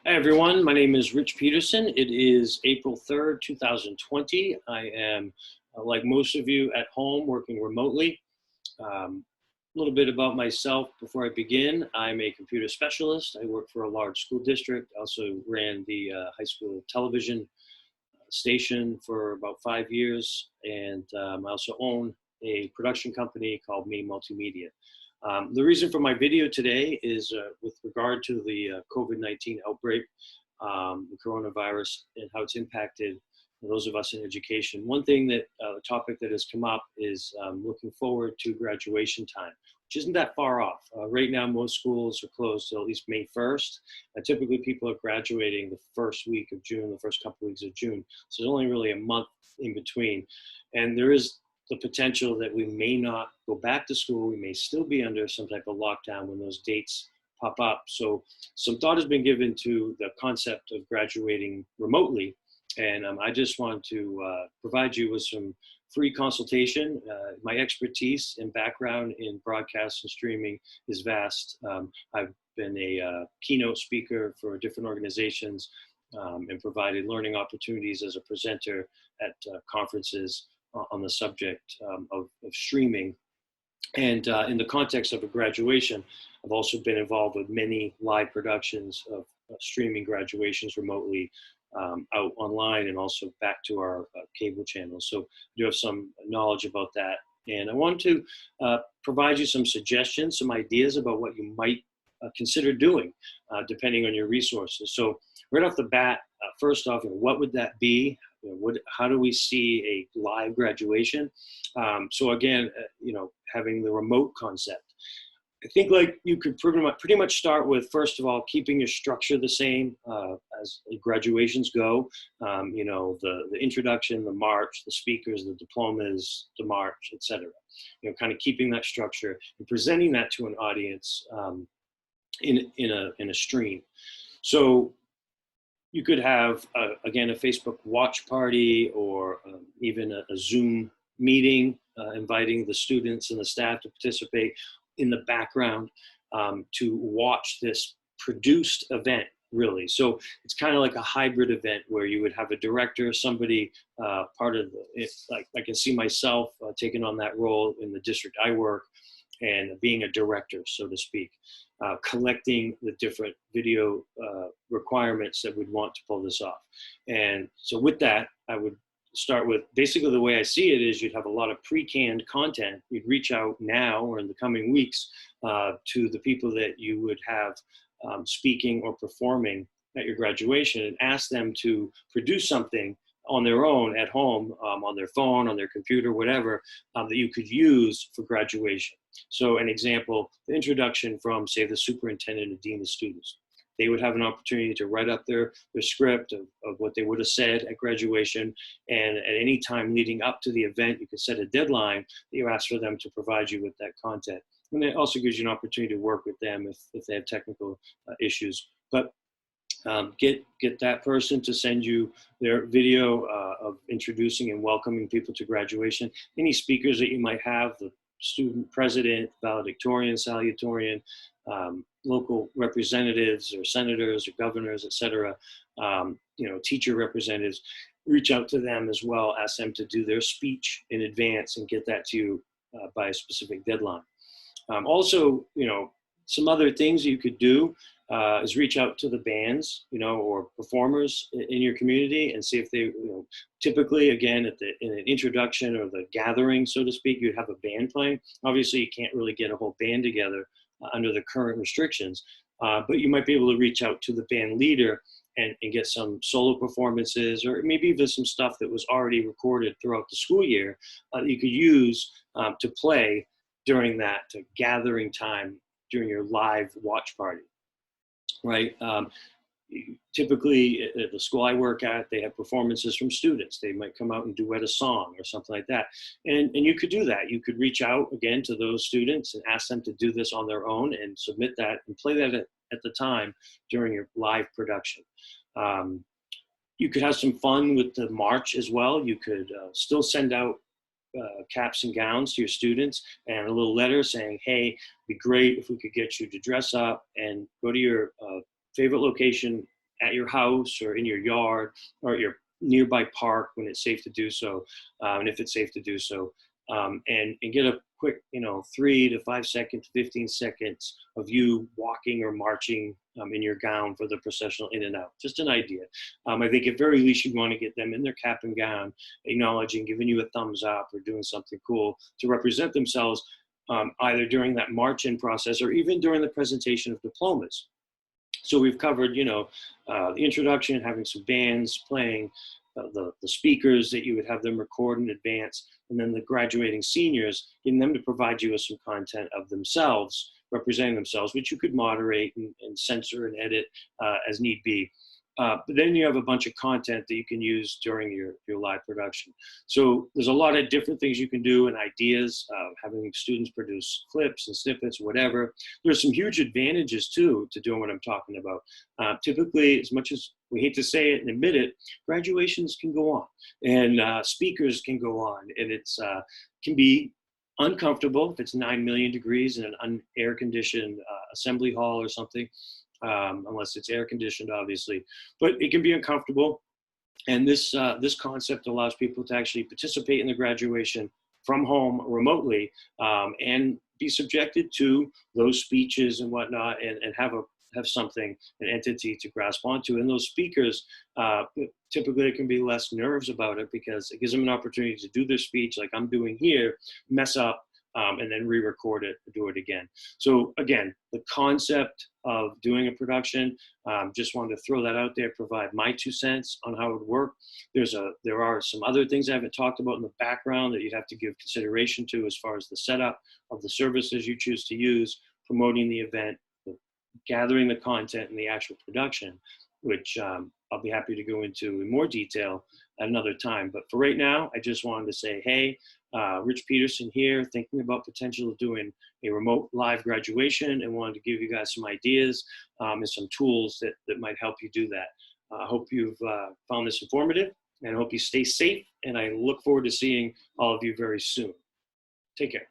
Hi everyone, my name is Rich Peterson. It is April 3rd, 2020. I am, like most of you, at home working remotely. A little bit about myself before I begin. I'm a computer specialist. I work for a large school district. I also ran the high school television station for about 5 years, and I also own a production company called Me Multimedia. The reason for my video today is with regard to the COVID-19 outbreak, the coronavirus, and how it's impacted those of us in education. One thing that, a topic that has come up is looking forward to graduation time, which isn't that far off. Right now, most schools are closed till at least May 1st. Typically, people are graduating the first week of June, the first couple weeks of June. So there's only really a month in between. And there is the potential that we may not go back to school. We may still be under some type of lockdown when those dates pop up. So some thought has been given to the concept of graduating remotely. And I just want to provide you with some free consultation. My expertise and background in broadcast and streaming is vast. I've been a keynote speaker for different organizations and provided learning opportunities as a presenter at conferences on the subject of streaming. And in the context of a graduation, I've also been involved with many live productions of streaming graduations remotely out online and also back to our cable channels. So I do have some knowledge about that. And I want to provide you some suggestions, some ideas about what you might consider doing depending on your resources. So right off the bat, first off, what would that be? How do we see a live graduation? So again, having the remote concept. I think like you could pretty much start with, first of all, keeping your structure the same as graduations go. The introduction, the march, the speakers, the diplomas, the march, etc. Kind of keeping that structure and presenting that to an audience in a stream. So you could have, again, a Facebook watch party or even a Zoom meeting, inviting the students and the staff to participate in the background to watch this produced event, really. So it's kind of like a hybrid event where you would have a director, somebody part of like I can see myself taking on that role in the district I work and being a director, so to speak. Collecting the different video requirements that we'd want to pull this off. And so with that, I would start with, basically the way I see it is you'd have a lot of pre-canned content. You'd reach out now or in the coming weeks to the people that you would have speaking or performing at your graduation and ask them to produce something on their own at home, on their phone, on their computer, whatever, that you could use for graduation. So an example, the introduction from, say, the superintendent and dean of students. They would have an opportunity to write up their script of what they would have said at graduation. And at any time leading up to the event, you could set a deadline that you ask for them to provide you with that content. And it also gives you an opportunity to work with them if they have technical issues. But get that person to send you their video of introducing and welcoming people to graduation. Any speakers that you might have, the student president, valedictorian, salutatorian, local representatives or senators or governors, etc., teacher representatives, reach out to them as well, ask them to do their speech in advance and get that to you by a specific deadline. Also, some other things you could do is reach out to the bands, or performers in your community and see if they, typically, again, in an introduction or the gathering, so to speak, you'd have a band playing. Obviously, you can't really get a whole band together under the current restrictions, but you might be able to reach out to the band leader and get some solo performances, or maybe even some stuff that was already recorded throughout the school year that you could use to play during that gathering time during your live watch party. Right. Typically, at the school I work at, they have performances from students. They might come out and duet a song or something like that. And you could do that. You could reach out again to those students and ask them to do this on their own and submit that and play that at the time during your live production. You could have some fun with the march as well. You could still send out caps and gowns to your students and a little letter saying, hey, it'd be great if we could get you to dress up and go to your favorite location at your house or in your yard or at your nearby park when it's safe to do so, and if it's safe to do so, and get a quick, 3 to 5 seconds, 15 seconds of you walking or marching in your gown for the processional in and out. Just an idea. I think at very least you want to get them in their cap and gown, acknowledging, giving you a thumbs up or doing something cool to represent themselves, either during that march-in process or even during the presentation of diplomas. So we've covered, the introduction, having some bands playing, the speakers that you would have them record in advance, and then the graduating seniors, getting them to provide you with some content of themselves, representing themselves, which you could moderate and censor and edit as need be. But then you have a bunch of content that you can use during your live production. So there's a lot of different things you can do and ideas, having students produce clips and snippets, whatever. There's some huge advantages too to doing what I'm talking about. Typically, as much as we hate to say it and admit it, graduations can go on and speakers can go on, and it's can be uncomfortable if it's 9 million degrees in an unair conditioned assembly hall or something. Unless it's air conditioned, obviously, but it can be uncomfortable. And this concept allows people to actually participate in the graduation from home remotely, and be subjected to those speeches and whatnot, and have something, an entity to grasp onto. And those speakers, typically there can be less nerves about it because it gives them an opportunity to do their speech like I'm doing here, mess up, and then re-record it, do it again. So again, the concept of doing a production, just wanted to throw that out there, provide my 2 cents on how it would work. There are some other things I haven't talked about in the background that you have to give consideration to as far as the setup of the services you choose to use, promoting the event, gathering the content and the actual production, which I'll be happy to go into in more detail at another time. But for right now, I just wanted to say, hey, Rich Peterson here, thinking about potential of doing a remote live graduation, and wanted to give you guys some ideas and some tools that might help you do that. I hope you've found this informative, and I hope you stay safe, and I look forward to seeing all of you very soon. Take care.